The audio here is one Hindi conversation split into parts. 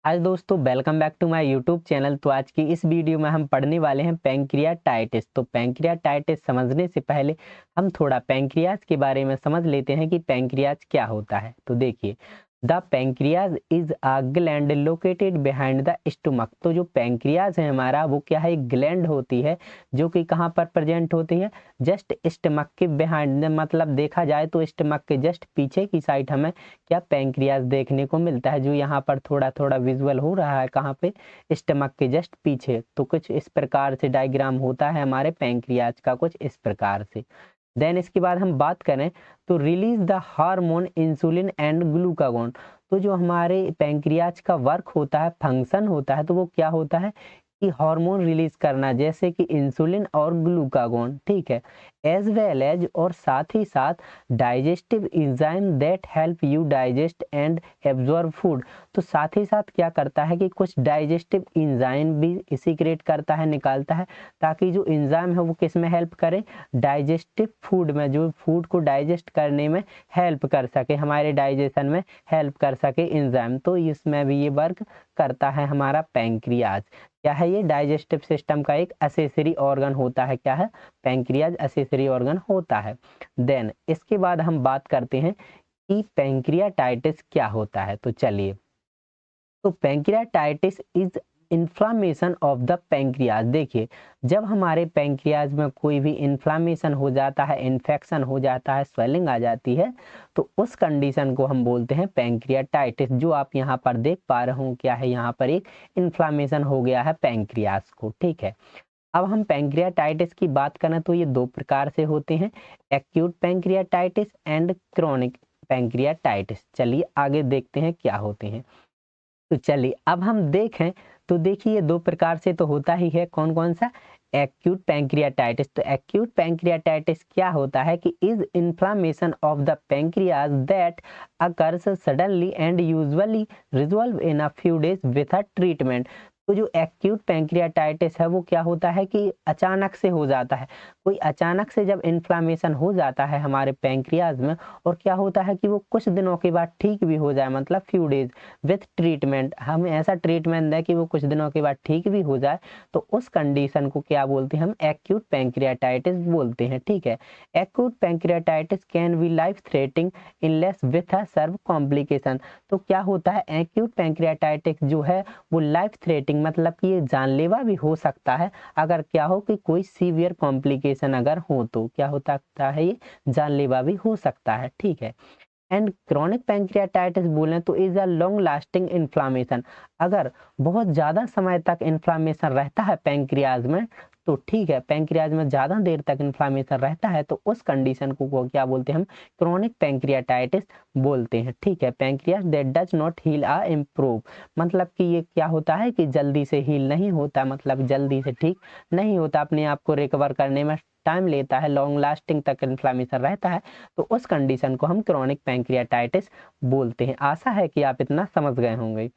आज दोस्तों welcome back to my YouTube channel. तो आज की इस वीडियो में हम पढ़ने वाले हैं पैंक्रियाटाइटिस। तो पैंक्रियाटाइटिस समझने से पहले हम थोड़ा पैंक्रियाज के बारे में समझ लेते हैं कि पैंक्रियाज क्या होता है। तो देखिए, the pancreas is a gland located behind the stomach. तो जो पैंक्रियाज है हमारा, वो क्या है, एक ग्लैंड होती है जो कि कहाँ पर प्रेजेंट होती है, जस्ट स्टमक के बिहाइंड। मतलब देखा जाए तो स्टमक के जस्ट पीछे की साइड हमें क्या पैंक्रियाज देखने को मिलता है, जो यहाँ पर थोड़ा थोड़ा विजुअल हो रहा है कहाँ पे, स्टमक के जस्ट पीछे। तो कुछ इस प्रकार से डायग्राम होता है हमारे पैंक्रियाज का, कुछ इस प्रकार से। देन इसके बाद हम बात करें तो release the hormone insulin and glucagon. तो जो हमारे पैंक्रियाज का वर्क होता है, फंक्शन होता है, तो वो क्या होता है कि हार्मोन रिलीज करना, जैसे कि इंसुलिन और ग्लूकागोन, ठीक है। एज वेल एज, और साथ ही साथ digestive enzyme that help you digest and absorb food. तो साथ ही साथ क्या करता है कि कुछ डाइजेस्टिव एंजाइम भी सीक्रेट करता है, निकालता है, ताकि जो एंजाइम है वो किस में हेल्प करे, डाइजेस्टिव फूड में, जो फूड को डाइजेस्ट करने में हेल्प कर सके, हमारे डाइजेशन में हेल्प कर सके एंजाइम। तो इसमें भी ये वर्क करता है हमारा पैंक्रियाज। क्या है ये, डाइजेस्टिव सिस्टम का एक एसेसरी ऑर्गन होता है। क्या है, पैंक्रियाज एसेसरी ऑर्गन होता है। देन इसके बाद हम बात करते हैं कि पैंक्रियाटाइटिस क्या होता है। तो चलिए, तो pancreatitis is inflammation of the pancreas. देखिए, जब हमारे पैंक्रियाज में कोई भी इन्फ्लामेशन हो जाता है, इन्फेक्शन हो जाता है, स्वेलिंग आ जाती है, तो उस कंडीशन को हम बोलते हैं पैंक्रियाटाइटिस। जो आप यहाँ पर देख पा रहे हो, क्या है, यहाँ पर एक इन्फ्लामेशन हो गया है पैंक्रियाज को, ठीक है। अब हम पैंक्रियाटाइटिस की बात करें तो ये दो प्रकार से होते हैं, acute pancreatitis and chronic pancreatitis. चलिए आगे देखते हैं क्या होते हैं। तो चलिए अब हम देखें तो देखिए, ये दो प्रकार से तो होता ही है। कौन कौन सा, एक्यूट पैंक्रियाटाइटिस। तो एक्यूट पैंक्रियाटाइटिस क्या होता है कि is inflammation of the pancreas that occurs suddenly and usually resolve in a few days with a treatment. तो जो एक्यूट पैंक्रियाटाइटिस है वो क्या होता है कि अचानक से हो जाता है। कोई अचानक से जब इन्फ्लामेशन हो जाता है हमारे पैंक्रियाज में, और क्या होता है कि वो कुछ दिनों के बाद ठीक भी हो जाए, मतलब फ्यू डेज विथ ट्रीटमेंट, हम ऐसा ट्रीटमेंट दें कि वो कुछ दिनों के बाद ठीक भी हो जाए, तो उस कंडीशन को क्या बोलते हैं, हम एक्यूट पैंक्रियाटाइटिस बोलते हैं, ठीक है। Acute pancreatitis can be life threatening unless with a severe complication. तो क्या होता है, एक्यूट पैंक्रियाटाइटिस जो है वो लाइफ थ्रेटनिंग, मतलब कि ये जानलेवा भी हो सकता है अगर क्या हो कि कोई सीवियर कॉम्प्लिकेशन अगर हो, तो क्या हो सकता है, ये जानलेवा भी हो सकता है, ठीक है। एंड क्रोनिक पैंक्रियाटाइटिस बोलें तो is a long lasting inflammation. अगर बहुत ज़्यादा समय तक इन्फ्लामेशन रहता है पैंक्रियाज में, तो ठीक है, पैंक्रियाज में ज़्यादा देर तक इन्फ्लामेशन रहता है, तो उस कंडीशन को क्या बोलते हैं, हम क्रोनिक पैंक्रियाटाइटिस बोलते हैं, ठीक है। Pancreas that does not heal or improve, मतलब कि ये क्या होता है कि जल्दी से हील नहीं होता, मतलब जल्दी से ठीक नहीं होता, अपने आप को रिकवर करने में टाइम लेता है, लॉन्ग लास्टिंग तक इन्फ्लामेशन रहता है, तो उस कंडीशन को हम क्रोनिक पैंक्रियाटाइटिस बोलते हैं। आशा है कि आप इतना समझ गए होंगे।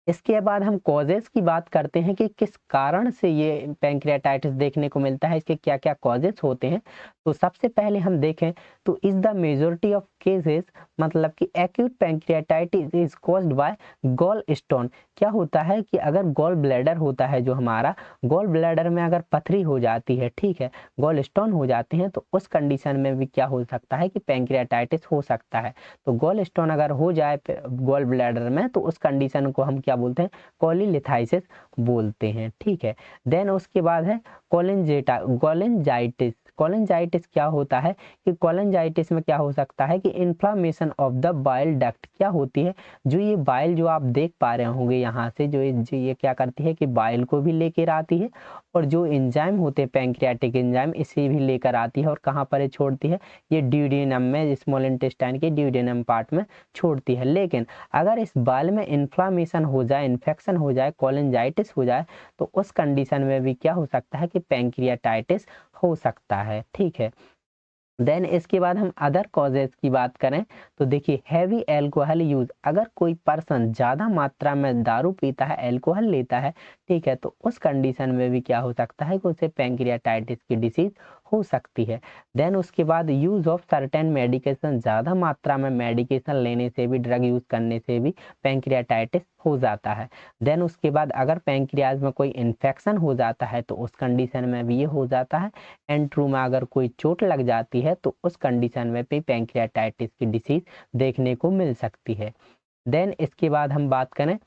इसके बाद हम कॉजेस की बात करते हैं कि किस कारण से ये पैंक्रियाटाइटिस देखने को मिलता है, इसके क्या क्या कॉजेस होते हैं। तो सबसे पहले हम देखें तो is the majority of cases, मतलब कि acute pancreatitis is caused by gall stone. क्या होता है कि अगर गॉल ब्लैडर होता है जो हमारा, गॉल ब्लैडर में अगर पथरी हो जाती है, ठीक है, गॉल स्टोन हो जाते हैं, तो उस कंडीशन में भी क्या हो सकता है कि पैंक्रियाटाइटिस हो सकता है। तो गॉल स्टोन अगर हो जाए गॉल ब्लैडर में, तो उस कंडीशन को हम क्या बोलते हैं, कोलिलिथाइसिस बोलते हैं, ठीक है। देन उसके बाद है कोलेंजाइटिस। कोलेंजाइटिस क्या होता है कि कोलेंजाइटिस में क्या हो सकता है कि inflammation of the bile duct. क्या होती है, जो ये बाइल जो आप देख पा रहे होंगे यहाँ से, जो ये क्या करती है कि बाइल को भी लेकर आती है, और जो एंजाइम होते हैं पैंक्रियाटिक एंजाइम, इसे भी लेकर आती है, और कहाँ पर ये छोड़ती है, ये ड्यूडेनम में, स्मॉल इंटेस्टाइन के ड्यूडेनम पार्ट में छोड़ती है। लेकिन अगर इस बाल में इन्फ्लामेशन हो जाए, इन्फेक्शन हो जाए, कोलेंजाइटिस हो जाए, तो उस कंडीशन में भी क्या हो सकता है कि पैंक्रियाटाइटिस हो सकता है, ठीक है। देन इसके बाद हम अदर कॉजेज की बात करें तो देखिए, हैवी एल्कोहल यूज, अगर कोई पर्सन ज़्यादा मात्रा में दारू पीता है, एल्कोहल लेता है, ठीक है, तो उस कंडीशन में भी क्या हो सकता है कि उसे पैंक्रियाटाइटिस की डिसीज हो सकती है। देन उसके बाद यूज़ ऑफ सर्टेन मेडिकेशन, ज़्यादा मात्रा में मेडिकेशन लेने से भी, ड्रग यूज़ करने से भी पैंक्रियाटाइटिस हो जाता है। देन उसके बाद अगर पैंक्रियाज में कोई इन्फेक्शन हो जाता है तो उस कंडीशन में भी ये हो जाता है। एंड ट्रू में अगर कोई चोट लग जाती है तो उस कंडीशन में भी पैंक्रियाटाइटिस की डिसीज देखने को मिल सकती है। देन इसके बाद हम बात करें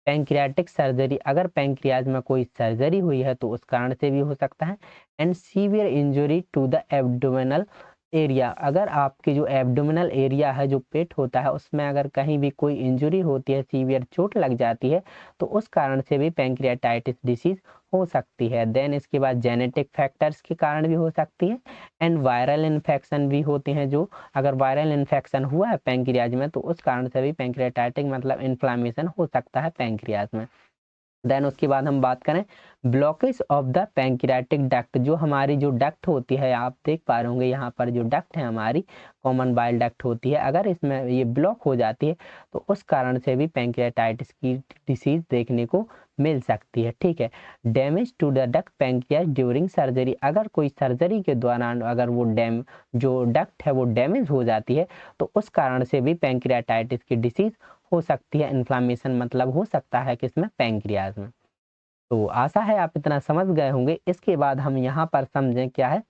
पैंक्रियाटिक सर्जरी, अगर पैंक्रियाज में कोई सर्जरी हुई है तो उस कारण से भी हो सकता है। And severe injury to the abdominal area, अगर आपके जो एब्डोमिनल एरिया है, जो पेट होता है, उसमें अगर कहीं भी कोई इंजरी होती है, सीवियर चोट लग जाती है तो उस कारण से भी पैंक्रियाटाइटिस डिसीज हो सकती है। देन इसके बाद जेनेटिक फैक्टर्स के कारण भी हो सकती है। एंड वायरल इन्फेक्शन भी होते हैं, जो अगर वायरल इन्फेक्शन हुआ है पैंक्रियाज में तो उस कारण से भी पैंक्रियाटाइटिक मतलब इन्फ्लामेशन हो सकता है पैंक्रियाज में। देन उसके बाद हम बात करें blockage of the pancreatic duct, जो हमारी जो डक्ट होती है, आप देख पा रहे होंगे यहाँ पर जो डक्ट है हमारी कॉमन बाइल डक्ट होती है, अगर इसमें ये ब्लॉक हो जाती है तो उस कारण से भी पैंक्रियाटाइटिस की डिसीज देखने को मिल सकती है। ठीक है। Damage to the duct pancreas during surgery, अगर कोई सर्जरी के दौरान अगर वो जो डक्ट है वो डैमेज हो जाती है तो उस कारण से भी पैंक्रियाटाइटिस की डिसीज हो सकती है। इन्फ्लामेशन मतलब हो सकता है किसमें, पैंक्रियाज में। तो आशा है आप इतना समझ गए होंगे। इसके बाद हम यहाँ पर समझें क्या है,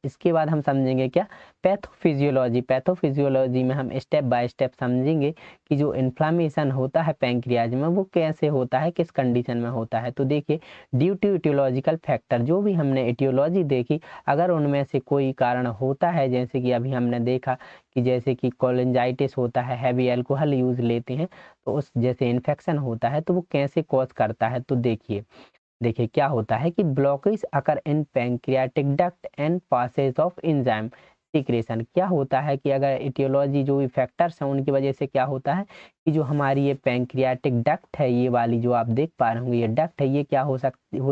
इसके बाद हम समझेंगे क्या, पैथोफिजियोलॉजी। पैथोफिजियोलॉजी में हम स्टेप बाय स्टेप समझेंगे कि जो इन्फ्लामेशन होता है पैंक्रियाज में वो कैसे होता है, किस कंडीशन में होता है। तो देखिए, ड्यू टू इटियोलॉजिकल फैक्टर, जो भी हमने इटियोलॉजी देखी, अगर उनमें से कोई कारण होता है, जैसे कि अभी हमने देखा कि जैसे कि कोलिंजाइटिस होता है, हैवी अल्कोहल यूज लेते हैं, तो उस जैसे इन्फेक्शन होता है तो वो कैसे कॉज करता है। तो देखिए क्या होता है कि blockage occur in pancreatic duct and passage of enzyme secretion. क्या होता है कि अगर इटियोलॉजी जो भी फैक्टर्स हैं उनकी वजह से क्या होता है कि जो हमारी ये पैंक्रियाटिक डक्ट है, ये वाली जो आप देख पा रहे होंगे ये डक्ट है, ये क्या हो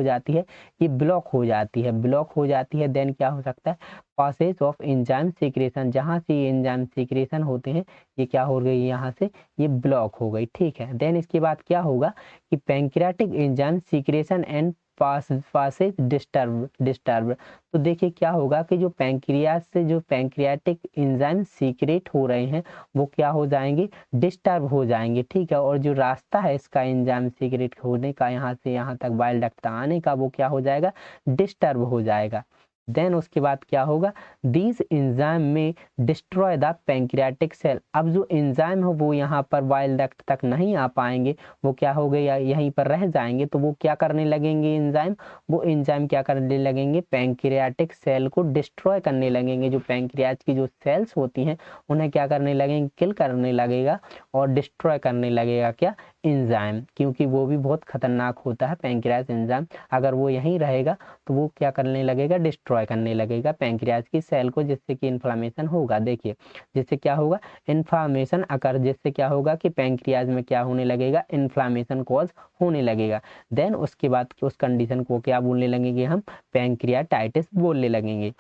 जाती है, ये ब्लॉक हो जाती है। ब्लॉक हो जाती है देन क्या हो सकता है, पासेज ऑफ एंजाइम सीक्रेशन, जहाँ से ये एंजाइम सीक्रेशन होते हैं ये क्या हो गई, यहाँ से ये ब्लॉक हो गई। ठीक है। देन इसके बाद क्या होगा कि pancreatic enzyme secretion and passage disturb. तो देखिए क्या होगा कि जो पैंक्रियाज से जो पैंक्रियाटिक एंजाइम सीक्रेट हो रहे हैं वो क्या हो जाएंगे, डिस्टर्ब हो जाएंगे। ठीक है। और जो रास्ता है इसका एंजाइम सीक्रेट होने का, यहाँ से यहाँ तक बाइल डक्ट तक आने का, वो क्या हो जाएगा, डिस्टर्ब हो जाएगा। देन उसके बाद क्या होगा, दीज एंजाइम में डिस्ट्रॉय द पैंक्रियाटिक सेल। अब जो एंजाइम है वो यहाँ पर बाइल डक्ट तक नहीं आ पाएंगे, वो क्या हो गए, यहीं पर रह जाएंगे। तो वो क्या करने लगेंगे एंजाइम, वो एंजाइम क्या करने लगेंगे, पैंक्रियाटिक सेल को डिस्ट्रॉय करने लगेंगे। जो पैंक्रियाज की जो सेल्स होती हैं उन्हें क्या करने लगेंगे, किल करने लगेगा और डिस्ट्रॉय करने लगेगा क्या, एंजाइम, क्योंकि वो भी बहुत खतरनाक होता है पैंक्रियाज एंजाइम। अगर वो यहीं रहेगा तो वो क्या करने लगेगा, डिस्ट्रॉय करने लगेगा पैंक्रियाज की सेल को, जिससे कि इन्फ्लामेशन होगा। देखिए जिससे क्या होगा, इन्फ्लामेशन अकर, जिससे क्या होगा कि पैंक्रियाज में क्या होने लगेगा, इन्फ्लामेशन कॉज होने लगेगा। देन उसके बाद उस कंडीशन को क्या बोलने लगेंगे, हम पैंक्रियाटाइटिस बोलने लगेंगे।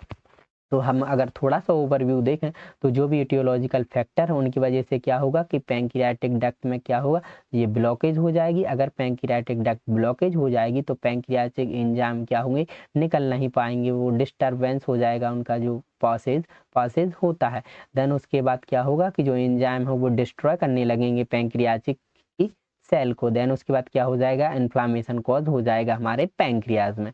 तो हम अगर थोड़ा सा ओवरव्यू देखें तो जो भी इटियोलॉजिकल फैक्टर है उनकी वजह से क्या होगा कि पैंक्रियाटिक डक्ट में क्या होगा, ये ब्लॉकेज हो जाएगी। अगर पैंक्रियाटिक डक्ट ब्लॉकेज हो जाएगी तो पैंक्रियाटिक एंजाइम क्या होंगे, निकल नहीं पाएंगे, वो डिस्टर्बेंस हो जाएगा उनका जो पासेज होता है। देन उसके बाद क्या होगा कि जो एंजाइम है वो डिस्ट्रॉय करने लगेंगे पैंक्रियाटिक की सेल को। देन उसके बाद क्या हो जाएगा, इन्फ्लामेशन कॉज हो जाएगा हमारे पैंक्रियाज में।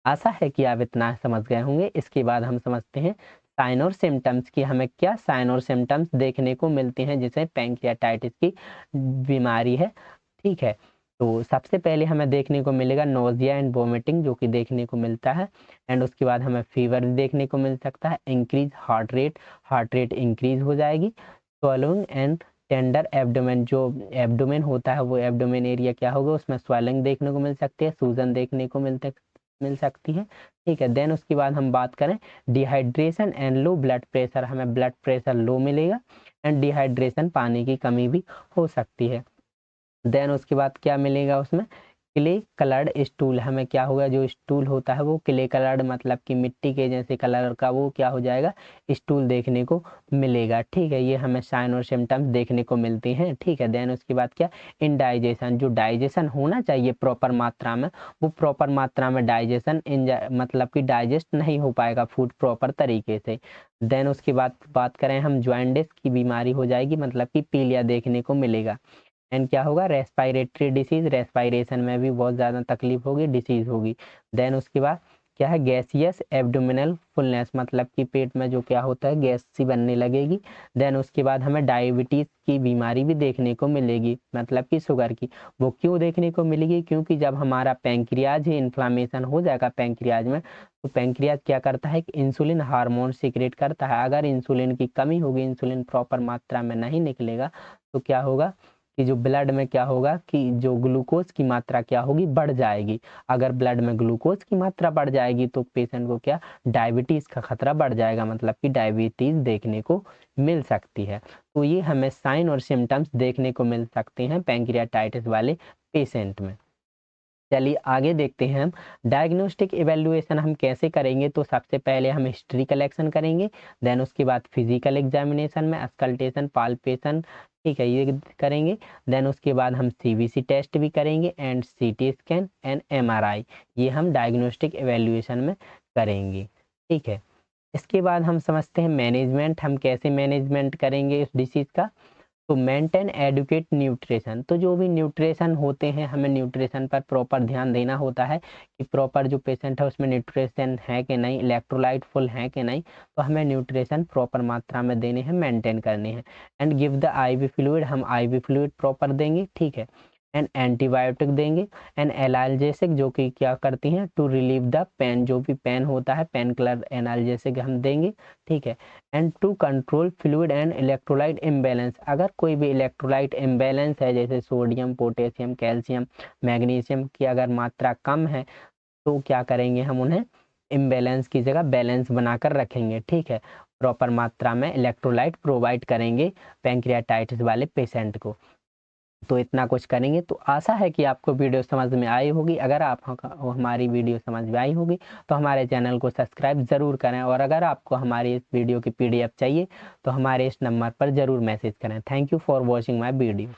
आशा है कि आप इतना समझ गए होंगे। इसके बाद हम समझते हैं साइन और सिम्टम्स की, हमें क्या साइन और सिम्टम्स देखने को मिलते हैं जिसे पैंक्रियाटाइटिस की बीमारी है। ठीक है। तो सबसे पहले हमें देखने को मिलेगा नोजिया एंड वोमिटिंग, जो कि देखने को मिलता है। एंड उसके बाद हमें फीवर देखने को मिल सकता है। इंक्रीज हार्ट रेट इंक्रीज हो जाएगी। स्वॉलोइंग एंड टेंडर एब्डोमेन, जो एब्डोमेन होता है वो एब्डोमेन एरिया क्या होगा, उसमें स्वेलिंग देखने को मिल सकती है, सूजन देखने को मिल सकती है। ठीक है। देन उसके बाद हम बात करें dehydration and low blood pressure, हमें ब्लड प्रेशर लो मिलेगा एंड डिहाइड्रेशन, पानी की कमी भी हो सकती है। देन उसके बाद क्या मिलेगा उसमें, क्ले कलर्ड स्टूल, हमें क्या होगा, जो स्टूल होता है वो क्ले कलर्ड मतलब कि मिट्टी के जैसे कलर का वो क्या हो जाएगा, स्टूल देखने को मिलेगा। ठीक है, ये हमें साइन और सिम्टम्स देखने को मिलते हैं। ठीक है, देन उसके बाद क्या, इनडाइजेशन, जो डाइजेशन होना चाहिए प्रॉपर मात्रा में, वो प्रॉपर मात्रा में डाइजेशन मतलब कि डाइजेस्ट नहीं हो पाएगा फूड प्रॉपर तरीके से। देन उसके बाद बात करें हम, जॉइंडिस की बीमारी हो जाएगी, मतलब कि पीलिया देखने को मिलेगा। एंड क्या होगा, रेस्पायरेटरी डिसीज, रेस्पायरेशन में भी बहुत ज़्यादा तकलीफ होगी, डिसीज होगी। देन उसके बाद क्या है, गैसियस एब्डोमिनल फुलनेस, मतलब कि पेट में जो क्या होता है, गैस सी बनने लगेगी। देन उसके बाद हमें डायबिटीज़ की बीमारी भी देखने को मिलेगी, मतलब कि शुगर की। वो क्यों देखने को मिलेगी, क्योंकि जब हमारा पैंक्रियाज ही इन्फ्लामेशन हो जाएगा पैंक्रियाज में, तो पैंक्रियाज क्या करता है कि इंसुलिन हार्मोन सीक्रेट करता है। अगर इंसुलिन की कमी होगी, इंसुलिन प्रॉपर मात्रा में नहीं निकलेगा, तो क्या होगा कि जो ब्लड में क्या होगा कि जो ग्लूकोज की मात्रा क्या होगी, बढ़ जाएगी। अगर ब्लड में ग्लूकोज की मात्रा बढ़ जाएगी तो पेशेंट को क्या, डायबिटीज़ का खतरा बढ़ जाएगा, मतलब कि डायबिटीज़ देखने को मिल सकती है। तो ये हमें साइन और सिम्टम्स देखने को मिल सकते हैं पैंक्रियाटाइटिस वाले पेशेंट में। चलिए आगे देखते हैं हम, डायग्नोस्टिक इवैल्यूएशन हम कैसे करेंगे। तो सबसे पहले हम हिस्ट्री कलेक्शन करेंगे, देन उसके बाद फिजिकल एग्जामिनेशन में अस्कल्टेशन, पाल्पेशन, ठीक है, ये करेंगे। देन उसके बाद हम सीबीसी टेस्ट भी करेंगे and CT scan and MRI, ये हम डायग्नोस्टिक इवैल्यूएशन में करेंगे। ठीक है, इसके बाद हम समझते हैं मैनेजमेंट, हम कैसे मैनेजमेंट करेंगे इस डिसीज़ का। तो मेंटेन एडुकेट न्यूट्रिशन, तो जो भी न्यूट्रिशन होते हैं, हमें न्यूट्रिशन पर प्रॉपर ध्यान देना होता है कि प्रॉपर जो पेशेंट है उसमें न्यूट्रिशन है कि नहीं, इलेक्ट्रोलाइट फुल है कि नहीं, तो हमें न्यूट्रिशन प्रॉपर मात्रा में देने हैं, मेंटेन करने हैं। And give the IV fluid, हम आईवी फ्लूइड प्रॉपर देंगे। ठीक है, एंड एंटीबायोटिक देंगे एंड एनाल्जेसिक, जो कि क्या करती हैं, टू रिलीव द पेन, जो भी पेन होता है पेन किलर एनाल्जेसिक हम देंगे। ठीक है, and to control fluid and electrolyte imbalance, अगर कोई भी इलेक्ट्रोलाइट इम्बैलेंस है, जैसे सोडियम, पोटेशियम, कैल्शियम, मैग्नीशियम की अगर मात्रा कम है, तो क्या करेंगे, हम उन्हें इम्बैलेंस की जगह बैलेंस बनाकर रखेंगे। ठीक है, प्रॉपर मात्रा में इलेक्ट्रोलाइट प्रोवाइड करेंगे पैंक्रियाटाइटिस वाले पेशेंट को। तो इतना कुछ करेंगे। तो आशा है कि आपको वीडियो समझ में आई होगी। अगर आप हमारी वीडियो समझ में आई होगी तो हमारे चैनल को सब्सक्राइब ज़रूर करें, और अगर आपको हमारी इस वीडियो की पीडीएफ चाहिए तो हमारे इस नंबर पर ज़रूर मैसेज करें। Thank you for watching my video.